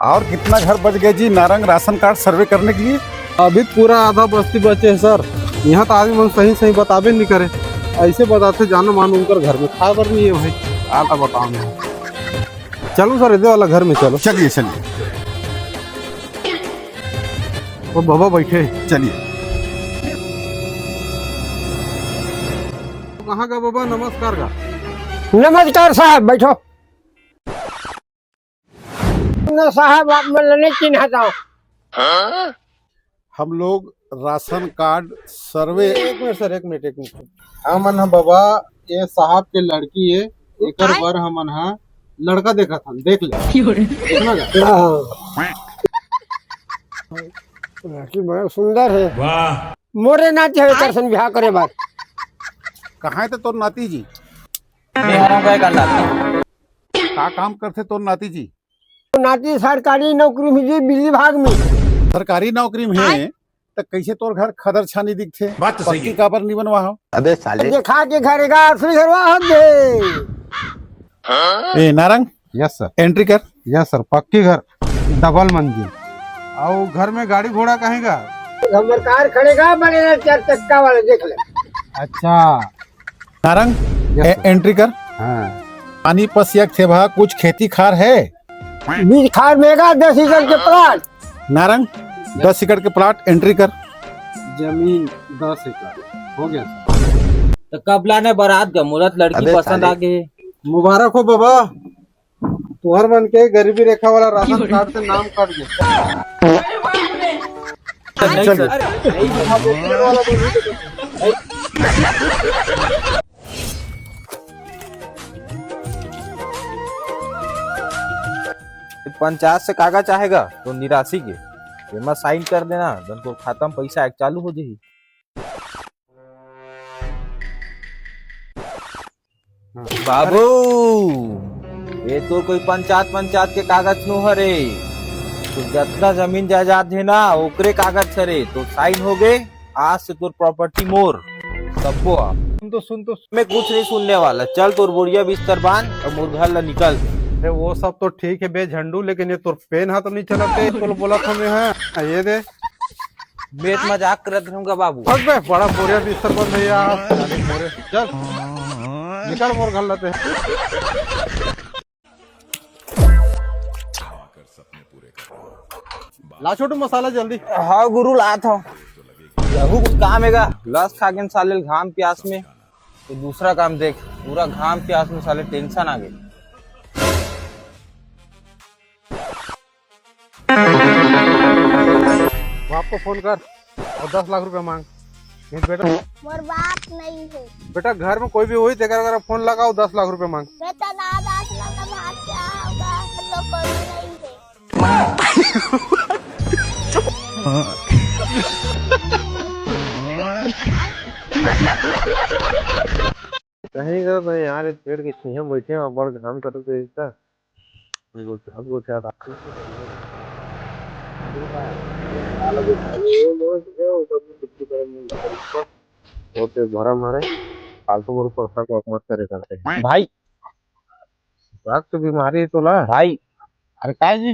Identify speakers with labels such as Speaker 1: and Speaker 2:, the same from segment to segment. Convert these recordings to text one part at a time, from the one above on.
Speaker 1: और कितना घर बच गए जी नारंग राशन कार्ड सर्वे करने के लिए?
Speaker 2: अभी पूरा आधा बस्ती बचे है सर। यहाँ तो आदमी मन सही सही बताबे नहीं करे, ऐसे बताते जानो मानो उनकर घर में खबर नहीं है भाई। आटा बताओ चलो सर इधर वाला घर में चलो।
Speaker 1: चलिए चलिए
Speaker 2: वो बाबा बैठे,
Speaker 1: चलिए।
Speaker 2: कहाँ का बाबा? नमस्कार का।
Speaker 3: नमस्कार साहब, बैठो न साहब, आप मैं नहीं चिन्हता हूँ।
Speaker 1: हम लोग राशन कार्ड सर्वे।
Speaker 2: एक मिनट सर, एक मिनट। हमन हा बाबा ये साहब के लड़की है, एकर बर हमन हा लड़का देखा था, देख ले। देखना का?
Speaker 3: लड़की बड़ा सुंदर है, मोरे नाते है करसन बिहार करे बात।
Speaker 1: कहाँ है तोर नाती जी? का काम करते तोर नाती जी?
Speaker 3: नाती सरकारी नौकरी में जी, बिजली विभाग में।
Speaker 1: सरकारी नौकरी में है तो कैसे तोर घर खदर छानी दिखते?
Speaker 4: बात तो सही
Speaker 1: पक्की काबर नहीं बनवा हो?
Speaker 4: अबे साले
Speaker 3: देखा के घरेगा असली घरवा हम दे।
Speaker 1: ए नारंग,
Speaker 2: यस सर।
Speaker 1: एंट्री कर।
Speaker 2: यस सर, पक्की घर, डबल मंजिल। और घर में गाड़ी घोड़ा कहेगा?
Speaker 3: हमर कार खड़ेगा, बने 4 चक्का वाले, देख ले।
Speaker 2: अच्छा
Speaker 1: नारंग,
Speaker 2: यस सर।
Speaker 1: एंट्री कर।
Speaker 2: हाँ
Speaker 1: पानी पसियक थे भा, कुछ खेती खार है?
Speaker 3: बीज खार मेगा 10 एकड़ के प्लाट।
Speaker 1: नारंग 10 एकड़ के प्लाट, एंट्री कर।
Speaker 2: जमीन 10 एकड़ हो गया सर।
Speaker 5: तो कब लाने बारात का मुहूर्त? लड़की पसंद आ गई।
Speaker 2: मुबारक हो बाबा, तुहर बन के गरीबी रेखा वाला राशन कार्ड से नाम कट गया।
Speaker 5: नहीं सर, पंचायत से कागज चाहेगा तो निराशी के एमा साइन कर देना, धन को खाता में पैसा चालू हो जाही। बाबू ये तो कोई पंचायत के कागज नो हरे, तो जितना जमीन जायदाद है ना ओकरे कागज हरे, तो साइन हो गए। आज से तोर प्रॉपर्टी मोर सबको। सुन तो मैं कुछ नहीं सुनने वाला। चल तोर बोरिया बिस्तर बांध और मोर घर ला निकल।
Speaker 2: अरे वो सब तो ठीक है बे झंडू, लेकिन ये तो पेन हाथ नहीं चलाते। तो बोला था मैं, हाँ ये दे।
Speaker 5: बेत मजाक करत रहूंगा बाबू।
Speaker 2: फक बे, बड़ा बोरिया बिस्तर बंद है यार। मोरे चल निकल, मोर घर लाते। ला छोटू मसाला जल्दी।
Speaker 5: हाँ गुरु लात हूँ, लघु कुछ काम हैगा। लस खा गए साले घाम प्यास में, तो दूसरा काम देख। पूरा घाम प्यास में साले टेंशन आ गई।
Speaker 2: बाप को फोन कर और 10 लाख रुपए मांग। बेटा
Speaker 6: मोर बात नहीं है
Speaker 2: बेटा, घर में कोई भी हुई तेरा अगर फोन लगाओ, 10 लाख रुपए मांग।
Speaker 6: बेटा, दादा लगा बात क्या होगा, तो कोई नहीं है।
Speaker 2: कहीं का भाई यार, इस पेड़ के छीहे बैठे हैं और बड़ घाम करते इसका हमको क्या था। ओके भरा मारे फालतू मोर पैसा को मत करे करते हैं
Speaker 5: भाई।
Speaker 2: तो बीमारी है तो ला
Speaker 5: भाई अरे काय जी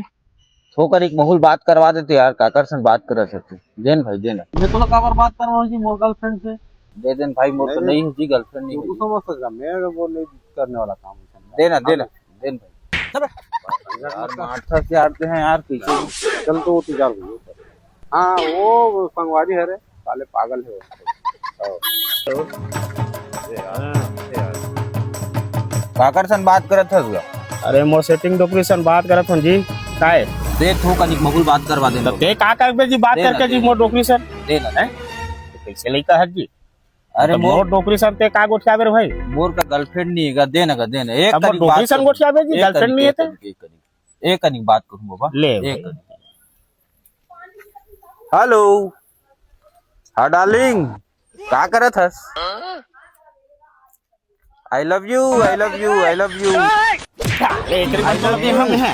Speaker 5: ठोकर एक बहुल बात करवा देते यार, काकर से बात कर सकते। देन भाई देना,
Speaker 2: मैं तो काबर बात कर रहा हूँ जी मोर गर्लफ्रेंड से।
Speaker 5: दे देन भाई। मोर तो नहीं है जी, गर्लफ्रेंड नहीं
Speaker 2: तू
Speaker 5: है।
Speaker 2: समझ सकता, मैं वो नहीं करने वाला काम है।
Speaker 5: देना देना देन भाई। यार माथा से आते हैं यार पीछे।
Speaker 2: चल तो वो तैयार हो। हाँ वो संगवारी है रे, साले पागल है
Speaker 5: काकर से बात करत है।
Speaker 7: अरे मोर सेटिंग डॉक्यूमेंट बात करत हूं जी। काय
Speaker 5: देख ठोकर एक बहुल बात करवा देना।
Speaker 7: ते का करबे जी बात
Speaker 5: देना,
Speaker 7: करके जी
Speaker 5: देना।
Speaker 7: मोर डॉक्यूमेंट
Speaker 5: देना है।
Speaker 7: कैसे लइका है जी?
Speaker 5: अरे
Speaker 7: मोर डॉक्यूमेंट ते का गोठियाबे रे भाई?
Speaker 5: मोर का गर्लफ्रेंड नहीं है, देना का देना। एक
Speaker 7: अब डॉक्यूमेंट गोठियाबे जी, गर्लफ्रेंड नहीं है ते।
Speaker 5: एक कनिक बात करूं बाबा,
Speaker 7: ले
Speaker 5: एक कनिक। हेलो हाँ डार्लिंग, का करत हस? I love you I love you I love you.
Speaker 7: एक हम है